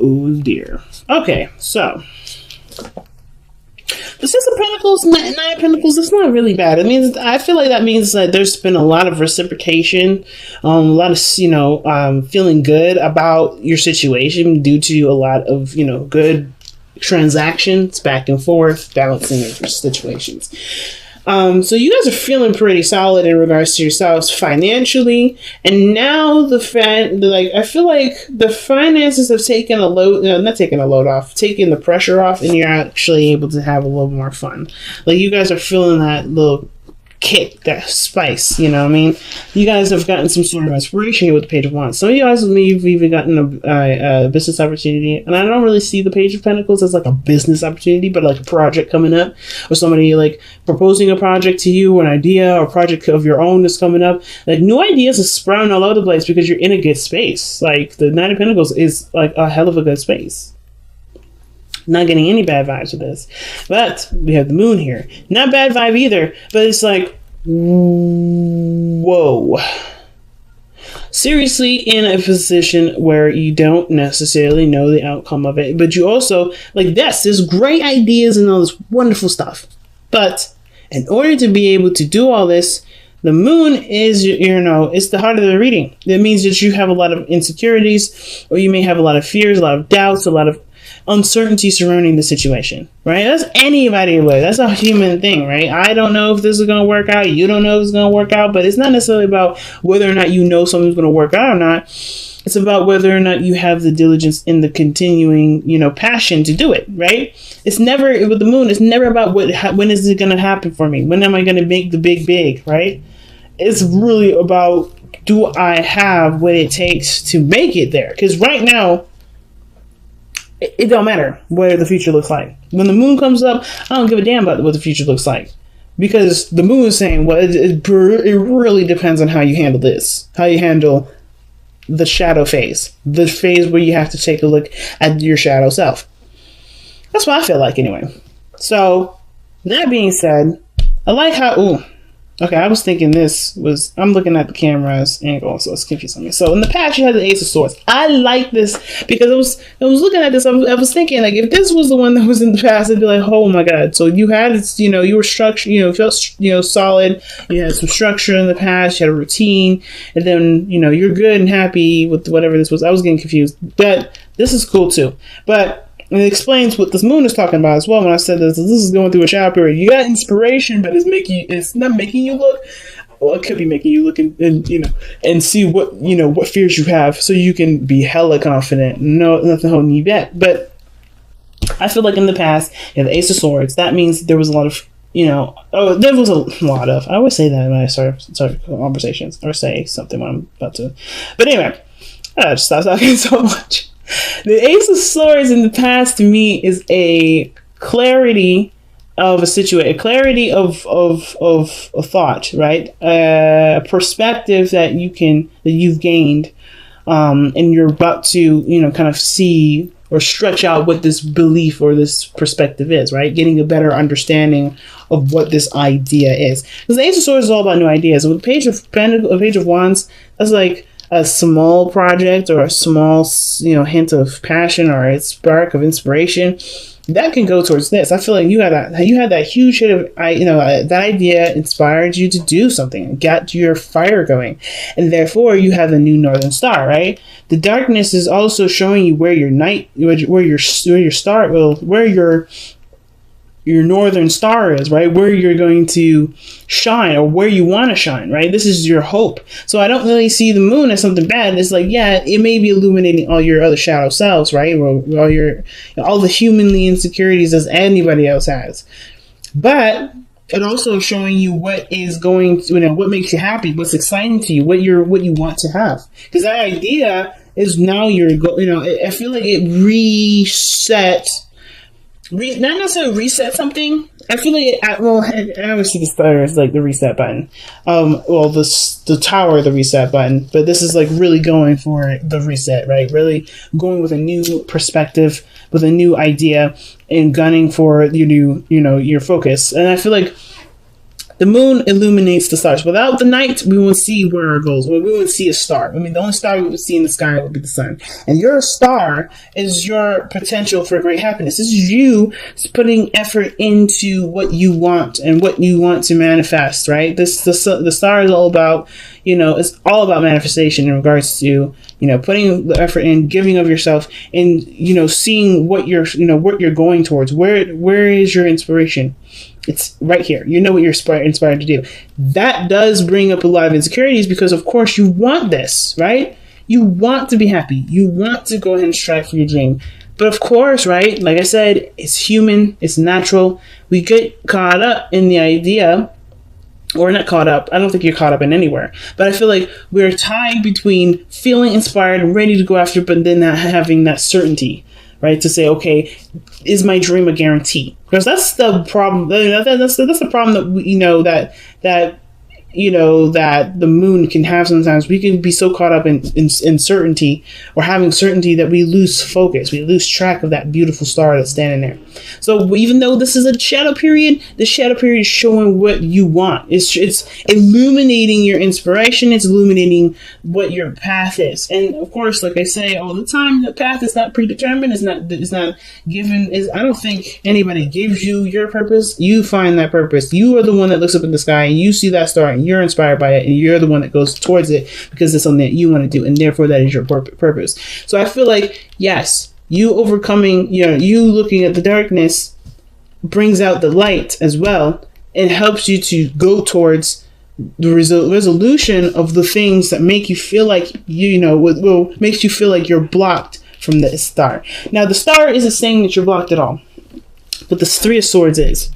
Oh dear. Okay, so the Six of Pentacles, Nine of Pentacles, it's not really bad. It means, I feel like that means that there's been a lot of reciprocation, a lot of, feeling good about your situation due to a lot of, good transactions back and forth, balancing of situations. So you guys are feeling pretty solid in regards to yourselves financially, and now I feel like the finances have taken a load, not taking a load off, taking the pressure off, and you're actually able to have a little more fun. Like, you guys are feeling that little kick, that spice, you know what I mean? You guys have gotten some sort of inspiration here with the Page of Wands. Some of you guys with me, you've even gotten a business opportunity, and I don't really see the Page of Pentacles as like a business opportunity, but like a project coming up, or somebody like proposing a project to you, an idea or project of your own that's coming up. Like, new ideas are sprouting all over the place because you're in a good space. Like, the Nine of Pentacles is like a hell of a good space. Not getting any bad vibes with this. But we have the moon here. Not bad vibe either, but it's like, whoa. Seriously in a position where you don't necessarily know the outcome of it, but you also, like, there's great ideas and all this wonderful stuff. But in order to be able to do all this, the moon is, it's the heart of the reading. That means that you have a lot of insecurities, or you may have a lot of fears, a lot of doubts, a lot of uncertainty surrounding the situation, right? That's anybody would. That's a human thing, right? I don't know if this is going to work out. You don't know if it's going to work out, but it's not necessarily about whether or not you know something's going to work out or not. It's about whether or not you have the diligence in the continuing, passion to do it, right? It's never, with the moon, it's never about when is it going to happen for me? When am I going to make the big, right? It's really about, do I have what it takes to make it there? Because right now, it don't matter what the future looks like. When the moon comes up, I don't give a damn about what the future looks like. Because the moon is saying, well, it really depends on how you handle this. How you handle the shadow phase. The phase where you have to take a look at your shadow self. That's what I feel like anyway. So, that being said, I like how... Okay, I was thinking I'm looking at the camera's angle, so it's confusing me. So in the past, you had the Ace of Swords. I like this because I was looking at this. I was thinking, like, if this was the one that was in the past, I'd be like, oh my god. So you had, you were structured, felt, solid. You had some structure in the past. You had a routine, and then you're good and happy with whatever this was. I was getting confused, but this is cool too. But it explains what this moon is talking about as well. When I said this is going through a shadow period. You got inspiration, but it's not making you look. Well, it could be making you look and see what fears you have, so you can be hella confident. No, nothing holding you back. But I feel like in the past, the Ace of Swords. That means there was a lot of there was a lot of. I always say that when I start conversations or say something when I'm about to. But anyway, I just stop talking so much. The Ace of Swords in the past to me is a clarity of a situation, a clarity of a thought, right? A perspective that you've gained, and you're about to, kind of see or stretch out what this belief or this perspective is, right? Getting a better understanding of what this idea is. Because the Ace of Swords is all about new ideas. With a Page of Wands, that's like a small project or a small, hint of passion or a spark of inspiration that can go towards this. I feel like you had that huge hit of, that idea inspired you to do something, got your fire going, and therefore you have the new Northern Star, right? The darkness is also showing you where your your Northern Star is, right? Where you're going to shine or where you want to shine, right? This is your hope. So I don't really see the moon as something bad. It's like, yeah, it may be illuminating all your other shadow selves, right? All the humanly insecurities as anybody else has. But it also showing you what is going to, what makes you happy, what's exciting to you, what you want to have. Because that idea is now I feel like it not necessarily reset something. I feel like I always see the star as like the reset button. The tower, the reset button. But this is like really going for the reset, right? Really going with a new perspective, with a new idea, and gunning for your focus. And I feel like The moon illuminates the stars. Without the night, we won't see where our goals. Well, we won't see a star. I mean, the only star we would see in the sky would be the sun. And your star is your potential for great happiness. This is you putting effort into what you want and what you want to manifest, right? The star is all about, it's all about manifestation in regards to, putting the effort in, giving of yourself, and, seeing what you're going towards. Where is your inspiration? It's right here. You know what you're inspired to do. That does bring up a lot of insecurities because, of course, you want this, right? You want to be happy. You want to go ahead and strive for your dream. But of course, right, like I said, it's human. It's natural. We get caught up in the idea, or not caught up. I don't think you're caught up in anywhere. But I feel like we're tied between feeling inspired and ready to go after, but then not having that certainty. Right, to say, okay, is my dream a guarantee? Because that's the problem. That's the problem that that the moon can have sometimes. We can be so caught up in certainty or having certainty that we lose focus. We lose track of that beautiful star that's standing there. So even though this is a shadow period, the shadow period is showing what you want. It's illuminating your inspiration. It's illuminating what your path is. And of course, like I say all the time, the path is not predetermined. It's not given. I don't think anybody gives you your purpose. You find that purpose. You are the one that looks up in the sky and you see that star and you're inspired by it, and you're the one that goes towards it because it's something that you want to do, and therefore that is your purpose. So I feel like, yes, you overcoming, you looking at the darkness brings out the light as well and helps you to go towards the resolution of the things that make you feel like, makes you feel like you're blocked from the star. Now, the star isn't saying that you're blocked at all, but the Three of Swords is.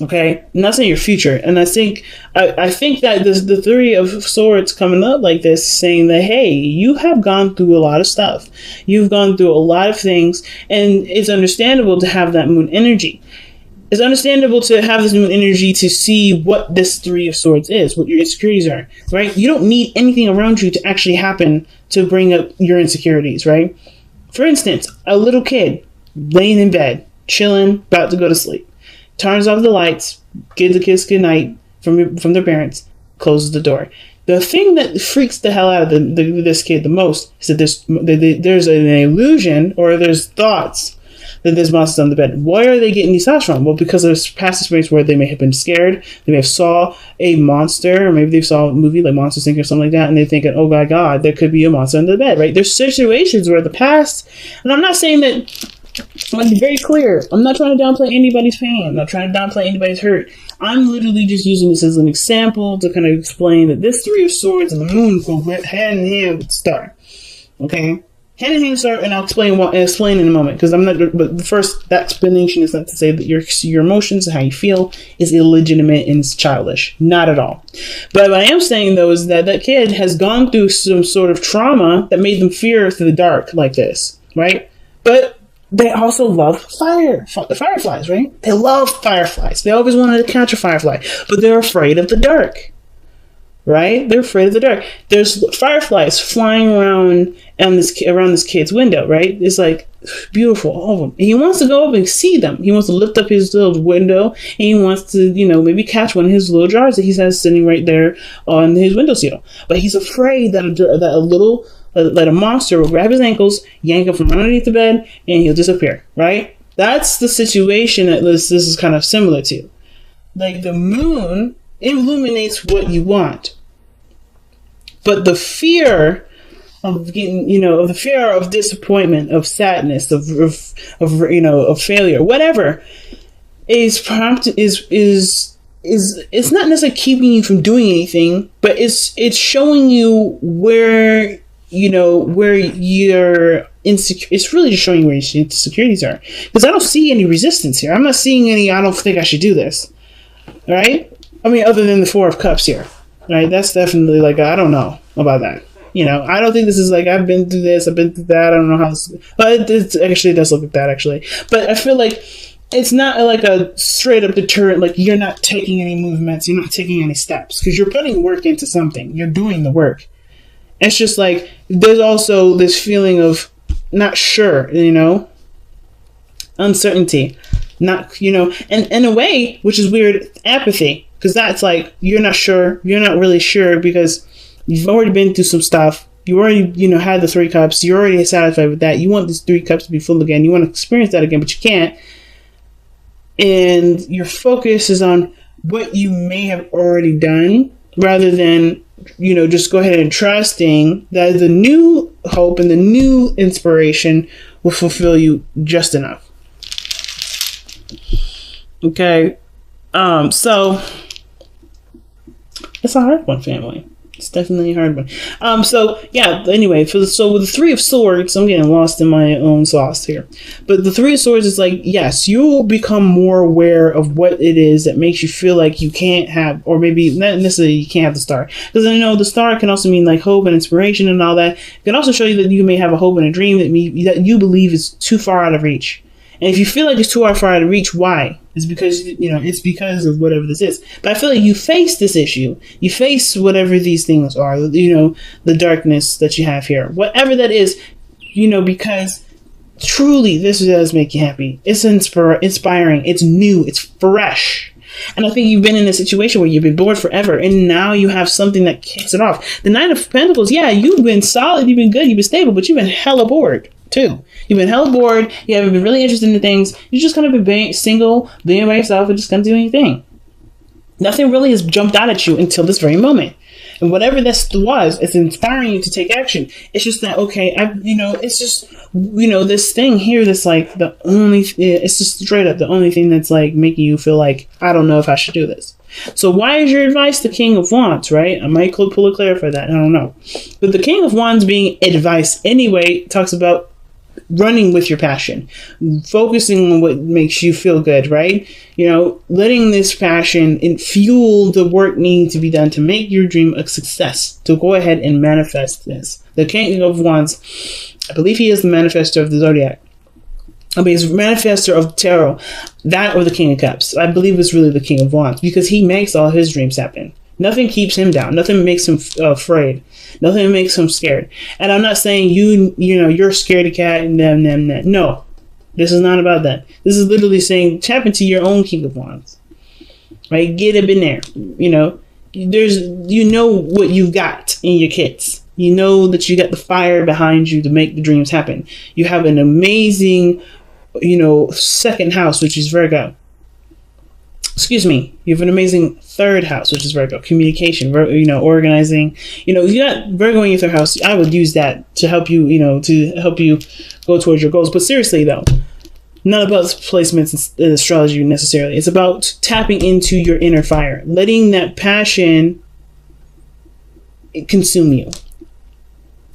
Okay, and that's in your future. And I think that the Three of Swords coming up like this, saying that, hey, you have gone through a lot of stuff. You've gone through a lot of things, and it's understandable to have that moon energy. It's understandable to have this moon energy to see what this Three of Swords is, what your insecurities are, right? You don't need anything around you to actually happen to bring up your insecurities, right? For instance, a little kid laying in bed, chilling, about to go to sleep. Turns off the lights, gives a kiss goodnight from their parents, closes the door. The thing that freaks the hell out of this kid the most is that there's an illusion, or there's thoughts that there's monsters on the bed. Why are they getting these thoughts from? Well, because there's past experience where they may have been scared, they may have saw a monster, or maybe they saw a movie like Monsters Inc. or something like that, and they're thinking, oh my God, there could be a monster under the bed, right? There's situations where the past, and I'm not saying that, I want to be very clear. I'm not trying to downplay anybody's pain. I'm not trying to downplay anybody's hurt. I'm literally just using this as an example to kind of explain that this Three of Swords and the moon go hand in hand with the star. Okay? Hand in hand star, and I'll explain in a moment, because I'm not. But first, that explanation is not to say that your emotions and how you feel is illegitimate and it's childish. Not at all. But what I am saying though is that that kid has gone through some sort of trauma that made them fear through the dark like this, right? But they also love fireflies, right? They love fireflies. They always wanted to catch a firefly, but they're afraid of the dark, right? They're afraid of the dark. There's fireflies flying around around this kid's window, right? It's like beautiful, all of them. And he wants to go up and see them. He wants to lift up his little window, and he wants to, maybe catch one of his little jars that he has sitting right there on his windowsill. But he's afraid that a monster will grab his ankles, yank him from underneath the bed, and he'll disappear, right? That's the situation that this is kind of similar to. Like, the moon illuminates what you want. But the fear of getting, the fear of disappointment, of sadness, of failure, whatever, it's not necessarily keeping you from doing anything, but it's showing you where you're insecure. It's really just showing you where your insecurities are. Because I don't see any resistance here. I'm not seeing any, I don't think I should do this. Right? I mean, other than the Four of Cups here. Right? That's definitely like, I don't know about that. I don't think this is like, I've been through this, I've been through that, I don't know how this, but it actually does look like that, actually. But I feel like it's not like a straight up deterrent, like you're not taking any movements, you're not taking any steps, because you're putting work into something. You're doing the work. It's just like, there's also this feeling of not sure, uncertainty. Not, and in a way, which is weird, apathy. Because that's like, you're not sure. You're not really sure because you've already been through some stuff. You already, had the 3 cups. You're already satisfied with that. You want these 3 cups to be full again. You want to experience that again, but you can't. And your focus is on what you may have already done rather than, just go ahead and trusting that the new hope and the new inspiration will fulfill you just enough. Okay. So it's a hard one, family. It's definitely a hard one. So yeah, anyway, so with the 3 of Swords, I'm getting lost in my own sauce here. But the 3 of Swords is like, yes, you'll become more aware of what it is that makes you feel like you can't have, or maybe not necessarily you can't have the star. Because I know the star can also mean like hope and inspiration and all that. It can also show you that you may have a hope and a dream that you believe is too far out of reach. And if you feel like it's too far out of reach, why? It's because, it's because of whatever this is. But I feel like you face this issue. You face whatever these things are, the darkness that you have here. Whatever that is, because truly this does make you happy. It's inspiring. It's new. It's fresh. And I think you've been in a situation where you've been bored forever. And now you have something that kicks it off. The Knight of Pentacles, yeah, you've been solid. You've been good. You've been stable. But you've been hella bored too. You've been hella bored. You haven't been really interested in things. You just kind of been single, being by yourself, and just kind of doing your thing. Nothing really has jumped out at you until this very moment. And whatever this was, it's inspiring you to take action. It's just that, okay, it's just, this thing here that's like it's just straight up the only thing that's like making you feel like, I don't know if I should do this. So why is your advice the King of Wands, right? I might pull a clarify that. I don't know. But the King of Wands being advice anyway talks about running with your passion, focusing on what makes you feel good, right? Letting this passion fuel the work needing to be done to make your dream a success, to go ahead and manifest this. The King of Wands, I believe he is the manifestor of the Zodiac. He's the manifestor of tarot, that or the King of Cups. I believe it's really the King of Wands because he makes all his dreams happen. Nothing keeps him down. Nothing makes him afraid. Nothing makes him scared. And I'm not saying you're scared of cat and them. No, this is not about that. This is literally saying tap into your own King of Wands, right? Get up in there. There's what you've got in your kits. You know that you got the fire behind you to make the dreams happen. You have an amazing, second house, which is Virgo. Excuse me, you have an amazing 3rd house, which is Virgo. Communication, organizing. You got Virgo in your 3rd house. I would use that to help you, go towards your goals. But seriously, though, not about placements in astrology necessarily. It's about tapping into your inner fire, letting that passion consume you.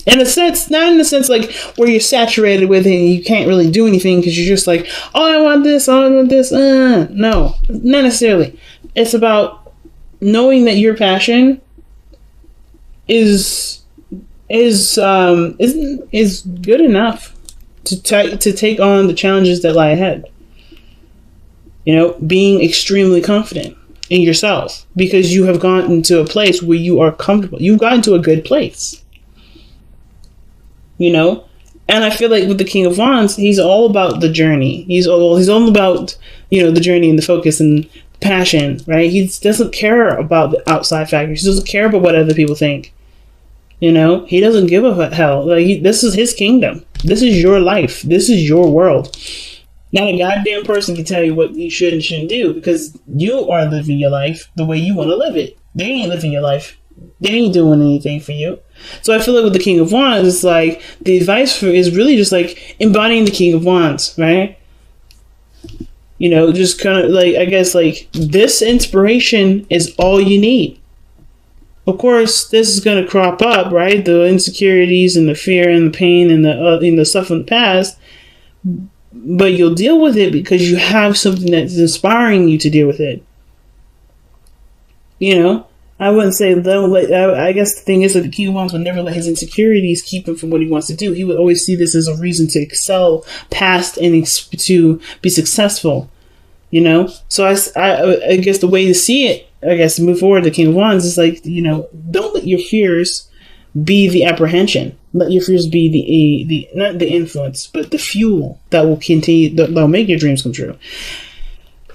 In a sense, not in a sense like where you're saturated with it and you can't really do anything because you're just like, oh, I want this, oh, I want this. No, not necessarily. It's about knowing that your passion is good enough to take on the challenges that lie ahead. Being extremely confident in yourself because you have gotten to a place where you are comfortable. You've gotten to a good place. And I feel like with the King of Wands, he's all about the journey. He's all about, the journey and the focus and passion, right? He doesn't care about the outside factors. He doesn't care about what other people think. He doesn't give a hell. This is his kingdom. This is your life. This is your world. Not a goddamn person can tell you what you should and shouldn't do because you are living your life the way you want to live it. They ain't living your life. They ain't doing anything for you. So I feel like with the King of Wands, it's like the advice is really just like embodying the King of Wands, right? Just kind of like, I guess like this inspiration is all you need. Of course, this is going to crop up, right? The insecurities and the fear and the pain and the stuff from the past. But you'll deal with it because you have something that's inspiring you to deal with it. I wouldn't say I guess the thing is that the King of Wands would never let his insecurities keep him from what he wants to do. He would always see this as a reason to excel past and to be successful. So I guess the way to see it, to move forward, the King of Wands is like, don't let your fears be the apprehension. Let your fears be the not the influence, but the fuel that will continue, that'll make your dreams come true.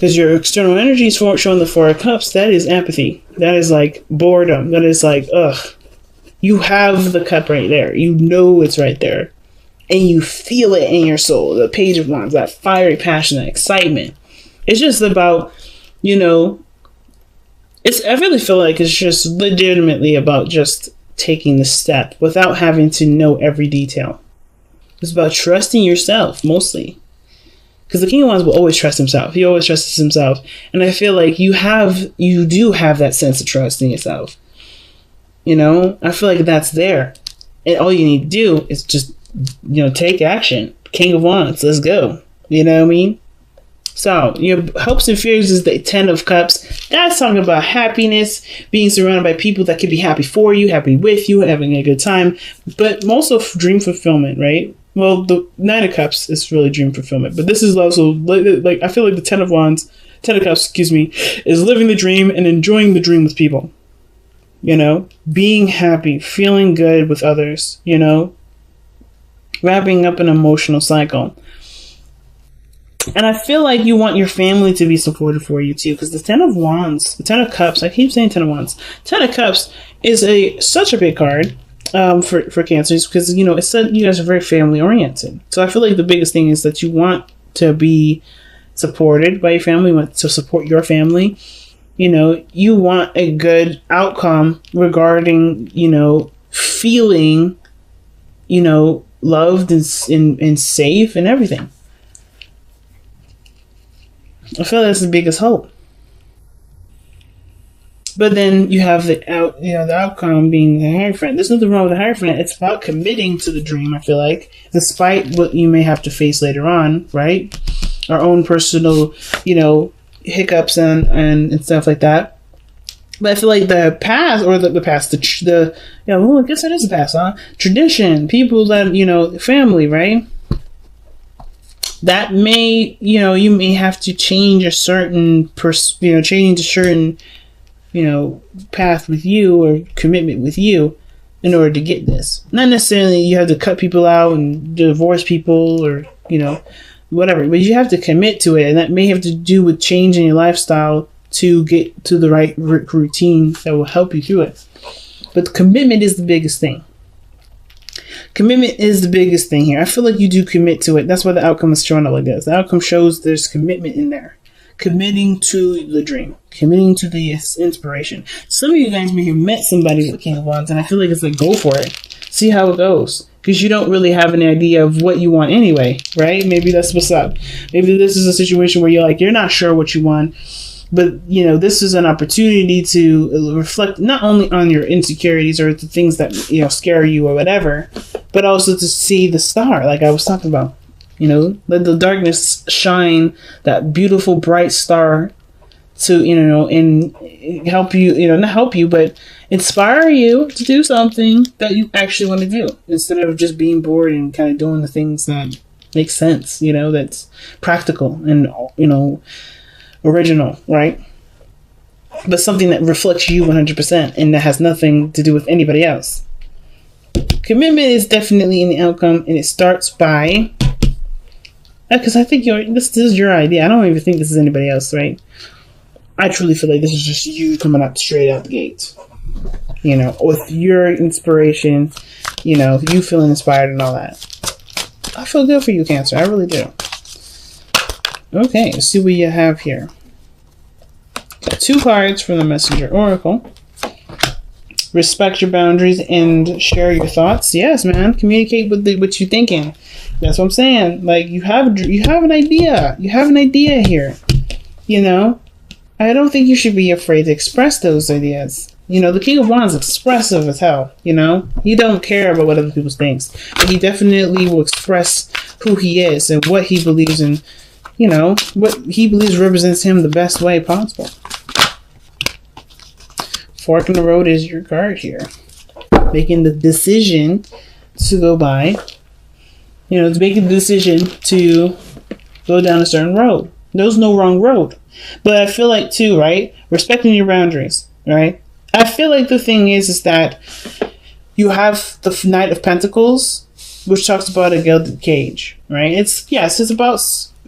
Because your external energy is showing the Four of Cups. That is empathy. That is like boredom. That is like, ugh. You have the cup right there. You know it's right there. And you feel it in your soul. The Page of Wands, that fiery passion, that excitement. It's just about, you know, I really feel like it's just legitimately about just taking the step without having to know every detail. It's about trusting yourself, mostly. Because the King of Wands will always trust himself. He always trusts himself. And I feel like you do have that sense of trust in yourself. You know, I feel like that's there. And all you need to do is just, you know, take action. King of Wands, let's go. You know what I mean? So, your hopes and fears is the Ten of Cups. That's talking about happiness, being surrounded by people that could be happy for you, happy with you, having a good time, but also dream fulfillment, right? Well, the Nine of Cups is really dream fulfillment, but this is also, like I feel like the Ten of Cups, is living the dream and enjoying the dream with people. You know, being happy, feeling good with others, you know, wrapping up an emotional cycle. And I feel like you want your family to be supportive for you too, because the Ten of Cups, I keep saying Ten of Wands. Ten of Cups is such a big card for Cancers, because, you know, it said you guys are very family oriented. So I feel like the biggest thing is that you want to be supported by your family, you want to support your family. You know, you want a good outcome regarding, you know, feeling, you know, loved and safe and everything. I feel that's the biggest hope. But then you have the outcome being the Hierophant. There's nothing wrong with the Hierophant. It's about committing to the dream, I feel like, despite what you may have to face later on, right? Our own personal, you know, hiccups and stuff like that. But I feel like the past, or the past, well, I guess that is the past, huh? Tradition, people that, you know, family, right? That may, you know, you may have to change a certain, you know, path with you or commitment with you in order to get this. Not necessarily you have to cut people out and divorce people or, you know, whatever, but you have to commit to it, and that may have to do with changing your lifestyle to get to the right routine that will help you through it. But commitment is the biggest thing. Commitment is the biggest thing here. I feel like you do commit to it. That's why the outcome is showing up like this. The outcome shows there's commitment in there. Committing to the dream. Committing to the inspiration. Some of you guys may have met somebody with King of Wands, and I feel like it's like, go for it. See how it goes. Because you don't really have an idea of what you want anyway, right? Maybe that's what's up. Maybe this is a situation where you're not sure what you want. But, you know, this is an opportunity to reflect not only on your insecurities or the things that, you know, scare you or whatever, but also to see the star, like I was talking about. You know, let the darkness shine that beautiful, bright star to, you know, and help you, you know, not help you, but inspire you to do something that you actually want to do instead of just being bored and kind of doing the things that make sense, you know, that's practical and, you know, original, right? But something that reflects you 100% and that has nothing to do with anybody else. Commitment is definitely in the outcome, and it starts by, because I think this is your idea. I don't even think this is anybody else, right? I truly feel like this is just you coming out straight out the gate. You know, with your inspiration, you know, you feeling inspired and all that. I feel good for you, Cancer. I really do. Okay, let's see what you have here. Got 2 cards from the Messenger Oracle. Respect your boundaries and share your thoughts. Yes, man. Communicate with what you're thinking. That's what I'm saying. Like, you have an idea. You have an idea here. You know? I don't think you should be afraid to express those ideas. You know, the King of Wands is expressive as hell, you know? He don't care about what other people think. But he definitely will express who he is and what he believes in, you know, what he believes represents him the best way possible. Fork in the road is your card here. Making the decision to go by, you know, it's making the decision to go down a certain road. There's no wrong road. But I feel like, too, right? Respecting your boundaries, right? I feel like the thing is that you have the Knight of Pentacles, which talks about a gilded cage, right? It's about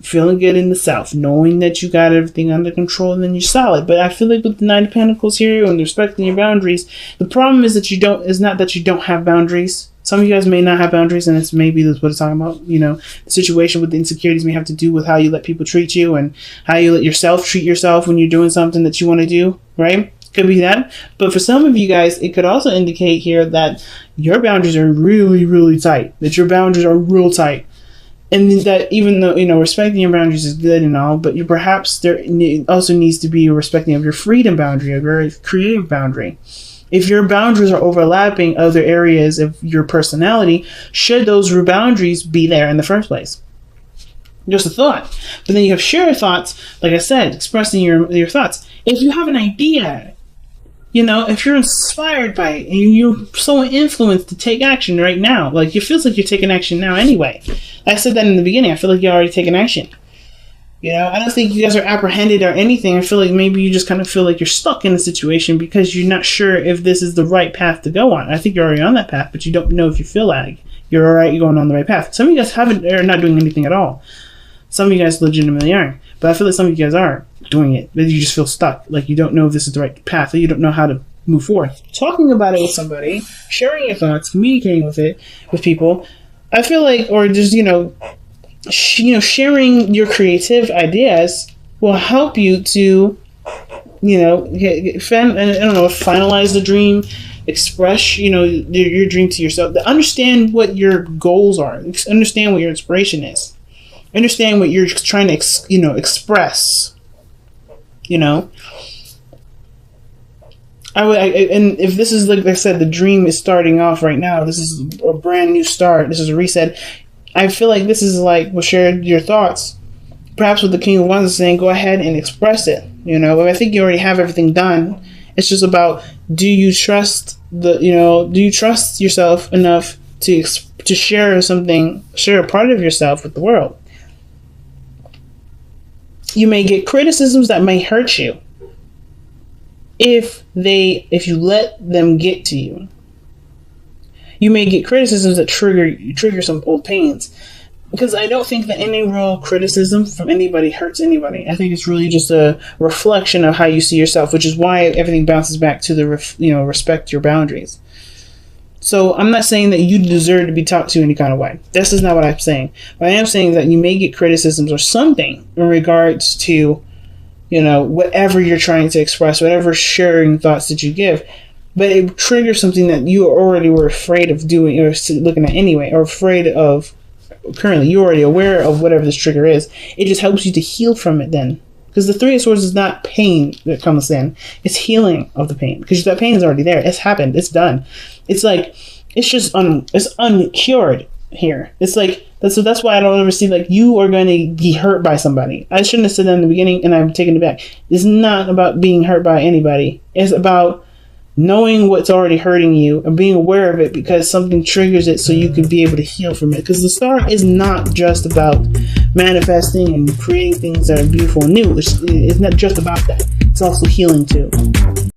feeling good in the self, knowing that you got everything under control, and then you're solid. But I feel like with the Nine of Pentacles here and respecting your boundaries, the problem is that is not that you don't have boundaries. Some of you guys may not have boundaries, and it's maybe that's what it's talking about. You know, the situation with the insecurities may have to do with how you let people treat you and how you let yourself treat yourself when you're doing something that you want to do, right? Could be that. But for some of you guys, it could also indicate here that your boundaries are really, really tight, that your boundaries are real tight. And that even though, you know, respecting your boundaries is good and all, but perhaps there also needs to be a respecting of your freedom boundary, a very creative boundary. If your boundaries are overlapping other areas of your personality, should those boundaries be there in the first place? Just a thought. But then you have shared thoughts, like I said, expressing your thoughts. If you have an idea, you know, if you're inspired by it and you're so influenced to take action right now, like it feels like you're taking action now anyway. I said that in the beginning. I feel like you're already taking action. You know, I don't think you guys are apprehended or anything. I feel like maybe you just kind of feel like you're stuck in a situation because you're not sure if this is the right path to go on. I think you're already on that path, but you don't know if you feel like you're all right, you're going on the right path. Some of you guys are not doing anything at all. Some of you guys legitimately aren't. But I feel like some of you guys are doing it, but you just feel stuck. Like you don't know if this is the right path, or you don't know how to move forward. Talking about it with somebody, sharing your thoughts, communicating with people, I feel like, or just, sharing your creative ideas will help you to, finalize the dream, express, your dream to yourself. Understand what your goals are. Understand what your inspiration is. Understand what you're trying to, express. And if this is, like I said, the dream is starting off right now. This is a brand new start. This is a reset. I feel like this is like, well, share your thoughts. Perhaps what the King of Wands is saying, go ahead and express it. I think you already have everything done. It's just about, do you trust yourself enough to share a part of yourself with the world? You may get criticisms that may hurt you if you let them get to you. You may get criticisms that trigger some old pains, because I don't think that any real criticism from anybody hurts anybody. I think it's really just a reflection of how you see yourself, which is why everything bounces back to the respect your boundaries. So I'm not saying that you deserve to be talked to any kind of way. This is not what I'm saying. But I am saying that you may get criticisms or something in regards to, whatever you're trying to express, whatever sharing thoughts that you give. But it triggers something that you already were afraid of doing or looking at anyway, or afraid of currently. You're already aware of whatever this trigger is. It just helps you to heal from it then. Because the Three of Swords is not pain that comes in. It's healing of the pain. Because that pain is already there. It's happened. It's done. It's like, it's just it's uncured here. It's like, that's why I don't ever see like you are going to be hurt by somebody. I shouldn't have said that in the beginning, and I'm taking it back. It's not about being hurt by anybody. It's about knowing what's already hurting you and being aware of it, because something triggers it so you can be able to heal from it. Because the star is not just about manifesting and creating things that are beautiful and new. It's not just about that. It's also healing too.